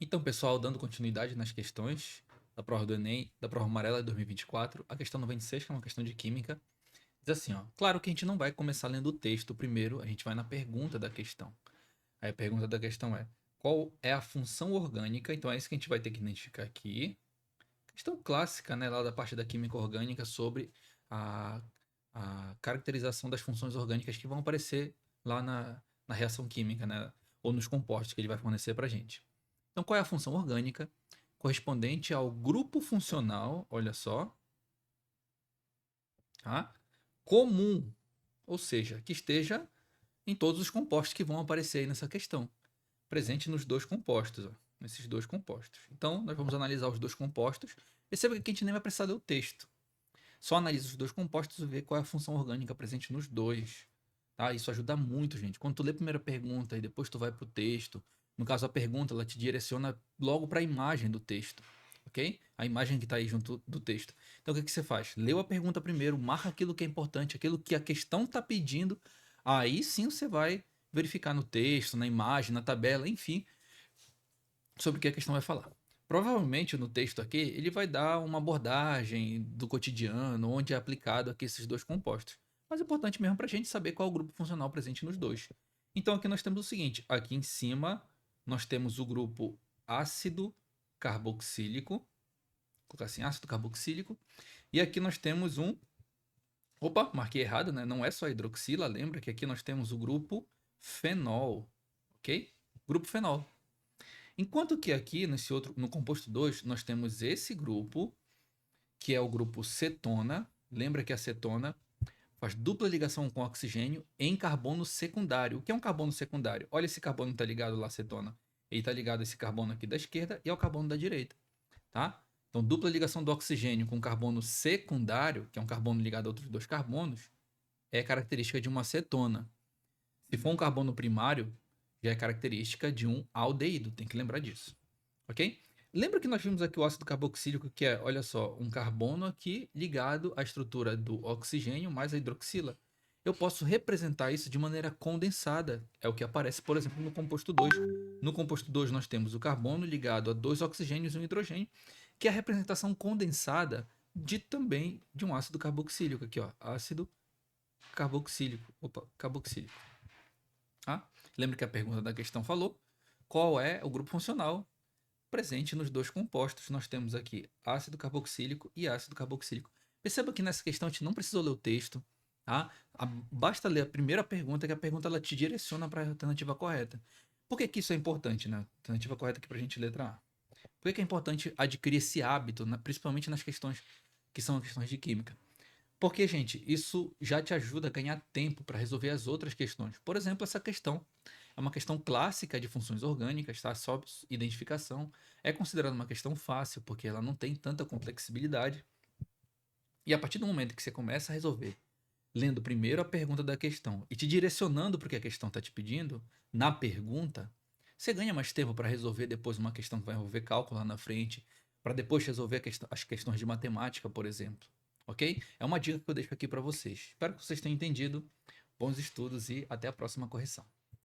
Então, pessoal, dando continuidade nas questões da prova do Enem, da prova amarela de 2024, a questão 96, que é uma questão de química, diz assim, ó. Claro que a gente não vai começar lendo o texto primeiro, a gente vai na pergunta da questão. Aí a pergunta da questão é: qual é a função orgânica? Então é isso que a gente vai ter que identificar aqui. Questão clássica, né, lá da parte da química orgânica sobre a, a caracterização das funções orgânicas que vão aparecer lá na reação química, né, ou nos compostos que ele vai fornecer para a gente. Então, qual é a função orgânica correspondente ao grupo funcional, olha só, tá? Comum, ou seja, que esteja em todos os compostos que vão aparecer aí nessa questão, presente nos dois compostos, ó, nesses dois compostos. Então, nós vamos analisar os dois compostos. Perceba que a gente nem vai precisar ler o texto. Só analisa os dois compostos e vê qual é a função orgânica presente nos dois. Tá? Isso ajuda muito, gente. Quando tu lê a primeira pergunta e depois tu vai para o texto, no caso a pergunta, ela te direciona logo para a imagem do texto, ok? A imagem que está aí junto do texto. Então o que, que você faz? Leu a pergunta primeiro, marca aquilo que é importante, aquilo que a questão está pedindo, aí sim você vai verificar no texto, na imagem, na tabela, enfim, sobre o que a questão vai falar. Provavelmente no texto aqui ele vai dar uma abordagem do cotidiano, onde é aplicado aqui esses dois compostos. Mas é importante mesmo para a gente saber qual é o grupo funcional presente nos dois. Então aqui nós temos o seguinte: aqui em cima nós temos o grupo ácido carboxílico, vou colocar assim, ácido carboxílico, e aqui nós temos um. Opa, marquei errado, né? Não é só hidroxila, lembra que aqui nós temos o grupo fenol, ok? Grupo fenol. Enquanto que aqui nesse outro, no composto 2, nós temos esse grupo, que é o grupo cetona. Lembra que a cetona faz dupla ligação com oxigênio em carbono secundário. O que é um carbono secundário? Olha, esse carbono está ligado lá à cetona. Ele está ligado a esse carbono aqui da esquerda e ao carbono da direita, tá? Então, dupla ligação do oxigênio com carbono secundário, que é um carbono ligado a outros dois carbonos, é característica de uma cetona. Se for um carbono primário, já é característica de um aldeído, tem que lembrar disso, ok? Lembra que nós vimos aqui o ácido carboxílico, que é, olha só, um carbono aqui ligado à estrutura do oxigênio mais a hidroxila. Eu posso representar isso de maneira condensada, é o que aparece, por exemplo, no composto 2. No composto 2 nós temos o carbono ligado a dois oxigênios e um hidrogênio, que é a representação condensada de também de um ácido carboxílico, aqui ó, ácido carboxílico, opa, carboxílico. Tá? Lembra que a pergunta da questão falou qual é o grupo funcional presente nos dois compostos. Nós temos aqui ácido carboxílico e ácido carboxílico. Perceba que nessa questão a gente não precisou ler o texto, tá? Basta ler a primeira pergunta, que a pergunta ela te direciona para a alternativa correta. Por que, que isso é importante, né? Alternativa correta aqui para a gente, letra A. Por que, que é importante adquirir esse hábito, né? Principalmente nas questões que são questões de química? Porque, gente, isso já te ajuda a ganhar tempo para resolver as outras questões. Por exemplo, essa questão é uma questão clássica de funções orgânicas, tá? Só identificação. É considerada uma questão fácil, porque ela não tem tanta complexibilidade. E a partir do momento que você começa a resolver, lendo primeiro a pergunta da questão e te direcionando para o que a questão está te pedindo, na pergunta, você ganha mais tempo para resolver depois uma questão que vai envolver cálculo lá na frente, para depois resolver as questões de matemática, por exemplo. Ok? É uma dica que eu deixo aqui para vocês. Espero que vocês tenham entendido. Bons estudos e até a próxima correção.